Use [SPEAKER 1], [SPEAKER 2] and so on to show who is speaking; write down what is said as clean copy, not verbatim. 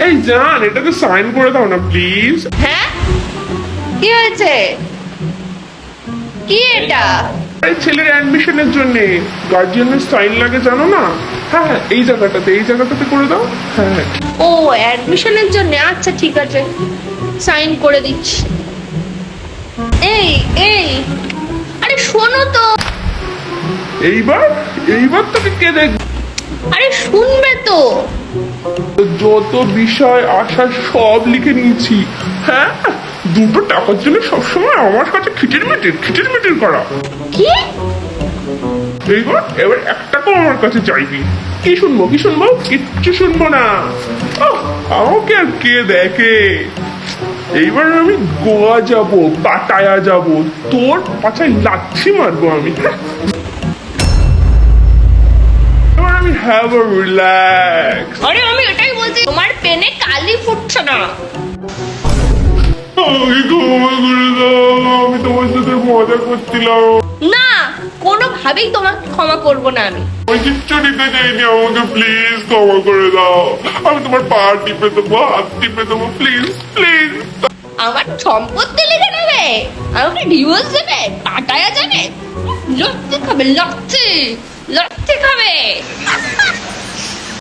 [SPEAKER 1] এই জান, এটাকে সাইন করে দাও না প্লিজ।
[SPEAKER 2] হ্যাঁ, কি হয়েছে? কি এটা?
[SPEAKER 1] এই ছেলের অ্যাডমিশনের জন্য গার্জিয়ানের সাইন লাগে, জানো না? হ্যাঁ হ্যাঁ, এই জায়গাটাতে করে দাও। হ্যাঁ হ্যাঁ।
[SPEAKER 2] ও, অ্যাডমিশনের জন্য? আচ্ছা ঠিক আছে, সাইন করে দিচ্ছি। এই এই, আরে শোনো তো।
[SPEAKER 1] এইবার এইবার তোকে কে দেখ।
[SPEAKER 2] আরে শুনবে তো।
[SPEAKER 1] যত বিষয় আসা সব লিখে নিয়েছি। হ্যাঁ, দুটো টাকার জন্য সবসময় আমার কাছে খিটির মিটির করা।
[SPEAKER 2] কি?
[SPEAKER 1] এবার এক টাকাও আমার কাছে চাইবি। কি শুনবো কিচ্ছু শুনবো না। আমাকে আর কে দেখে। এইবার আমি গোয়া যাব, পাটায়া যাব, তোর পাছায় লাচ্ছি মারবো আমি। এবার আমি হ্যাভ আ রিল্যাক্স।
[SPEAKER 2] আরে আমি এটাই বলছি, তোমার পেনে কালি ফুটছে না।
[SPEAKER 1] আমাকে ক্ষমা করে দাও, আমি তোমার সাথে মজা করছিলাম।
[SPEAKER 2] না, কোনোভাবেই তোমাকে ক্ষমা করব না আমি।
[SPEAKER 1] আমি কিচ্ছু নিতে চাইনি, আমাকে প্লিজ ক্ষমা করে দাও। আমি তোমার পা টিপে দেবো, হাত টিপে দেবো, প্লিজ প্লিজ।
[SPEAKER 2] আমার সম্পত্তি লিখে নেবে, আমাকে ডিভোর্স দেবে, পাটায়া যাবে, লড়তে খাবে, লড়তে খাবে।